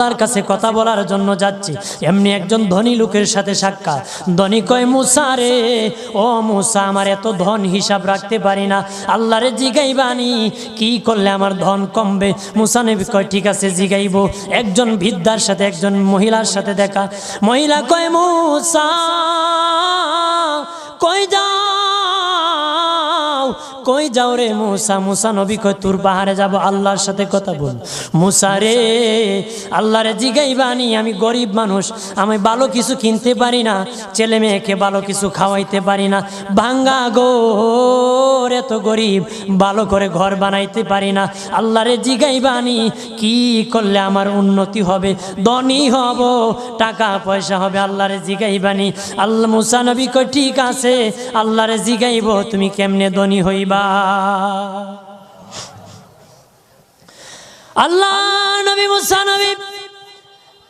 আল্লাহর কাছে কথা বলার জন্য যাচ্ছি, এমনি একজন ধনী লোকের সাথে সাক্ষাৎ। ধনী কয়, মুসা রে, ও মুসা, আমার এত ধন হিসাব রাখতে পারি না, আল্লাহরে জিগাইবানি কি করলে আমার ধন কমবে? মুসা নবী কয়, ঠিক আছে জিগাইব। একজন বৃদ্ধার সাথে, একজন মহিলার সাথে দেখা। মহিলা কয়, মুসা কই যাও, কই যাও রে মুসা? মুসা নবী কয়, তোর পাহাড়ে যাব, আল্লাহর সাথে কথা বল। মুসা রে, আল্লাহরে জিগাইবানি, আমি গরিব মানুষ, আমি ভালো কিছু কিনতে পারি না, ছেলে মেয়েকে ভালো কিছু খাওয়াইতে পারি না, ভাঙ্গা ঘর, এত গরিব, ভালো করে ঘর বানাইতে পারি না, আল্লাহরে জিগাইবানি কি করলে আমার উন্নতি হবে, ধনী হব, টাকা পয়সা হবে, আল্লাহরে জিগাইবানি। আল্লাহ মুসা নবী কয়, ঠিক আছে, আল্লাহরে জিগাইব, তুমি কেমনে ধনী হইবা? আল্লাহ নবী মুসা নবী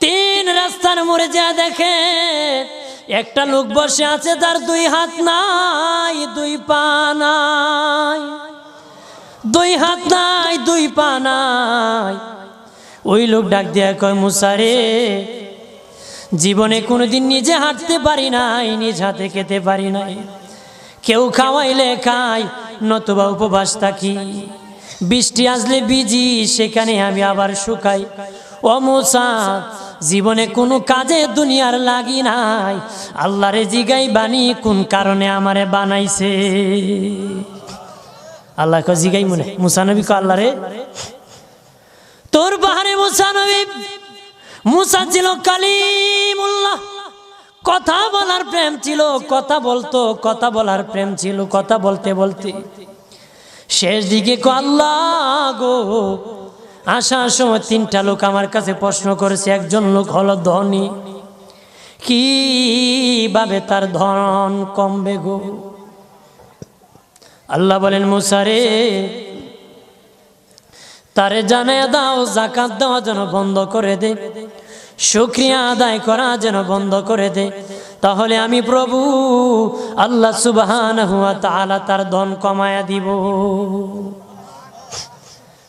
তিন রাস্তার মোড়ে যা দেখে একটা লোক বসে আছে, তার দুই হাত নাই, দুই পা নাই, দুই হাত নাই, দুই পা নাই। ওই লোক ডাক দিয়া কয়, মুসা রে, জীবনে কোনোদিন নিজে হাঁটতে পারি নাই, নিজ হাতে খেতে পারি নাই, কেউ খাওয়াইলে খাই, নতুবা উপবাস থাকি, বৃষ্টি আসলে ভিজি, সেখানে আমি আবার শুকাই। ও মুসা, জীবনে কোনো কাজে দুনিয়ার লাগি নাই, আল্লাহরে জিগাইবানি কোন কারণে আমারে বানাইছে? আল্লাহ কয়, জিগাই মনে। মুসা নবী কয়, আল্লাহরে তোর পাহাড়ে মুসা নবী, মুসা ছিল কালিমুল্লাহ, কথা বলার প্রেম ছিল, কথা বলতো, কথা বলার প্রেম ছিল। কথা বলতে বলতে শেষ দিকে আল্লাহ গো, আসার সময় তিনটা লোক আমার কাছে প্রশ্ন করেছে। একজন লোক হলো ধনী, কিভাবে তার ধন কমবে গো? আল্লাহ বলেন, মুসা রে, তারে জানায়া দাও, যাকাত দেওয়া যেন বন্ধ করে দে, শুকরিয়া আদায় করা যেন বন্ধ করে দে, তাহলে আমি প্রভু আল্লাহ সুবহানাহু ওয়া তাআলা তার ধন কমায়া দিব।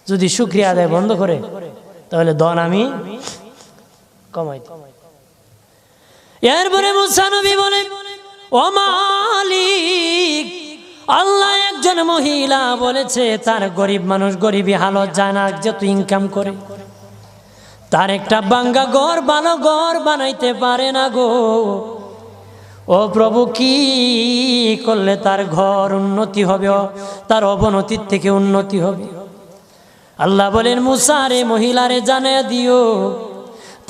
যদি শুকরিয়া আদায় বন্ধ করে, তাহলে ধন আমি কমাই দিব। এরপরে মুসা নবী বলে, ও মালিক, আল্লাহ একজন মহিলা বলেছে তার গরিব মানুষ, গরিবী হালত যায় না, যত ইনকাম করে তার একটা ভাঙ্গা ঘর, ভালো ঘর বানাইতে পারে না গো। ও প্রভু, কি করলে তার ঘর উন্নতি হবে, তার অবনতির থেকে উন্নতি হবে? আল্লাহ বলেন, মুসা রে, মহিলারে জানিয়ে দিও,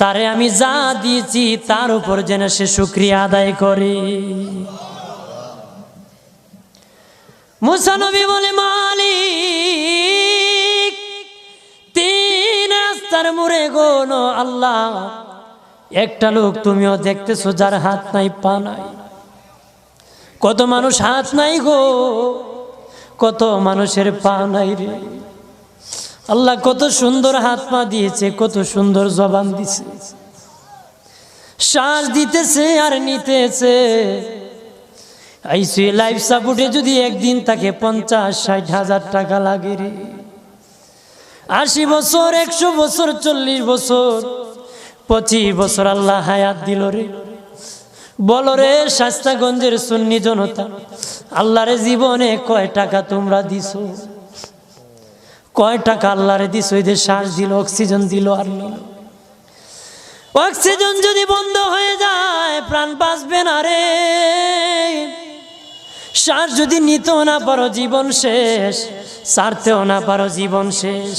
তারে আমি যা দিয়েছি তার উপর যেন সে শুকরিয়া আদায় করে। মুসা নবী বলে, মালিক, তিন রাস্তার মোড়ে গো আল্লাহ, একটা লোক তুমিও দেখতেছো যার হাত নাই, পা নাই। কত মানুষ হাত নাই গো, কত মানুষের পা নাই রে। আল্লাহ কত সুন্দর হাত পা দিয়েছে, কত সুন্দর জবান দিছে, শ্বাস দিতেছে আর নিতেছে। আইসিইউ লাইফ সাপোর্টে যদি একদিন তাকে 50-60 হাজার টাকা লাগে রে। 80 বছর, 100 বছর, 40 বছর, 25 বছর আল্লাহ হায়াত দিল রে। বলো রে শাস্তাগঞ্জের সুন্নি জনতা, আল্লাহরে জীবনে কয় টাকা তোমরা দিছো? কয় টাকা আল্লাহরে দিছো? এদের শ্বাস দিল, অক্সিজেন দিল আর নিল। অক্সিজেন যদি বন্ধ হয়ে যায়, প্রাণ বাঁচবে না রে। শ্বাস যদি নিতেও না পারো, জীবন শেষ, ছাড়তেও না পারো, জীবন শেষ।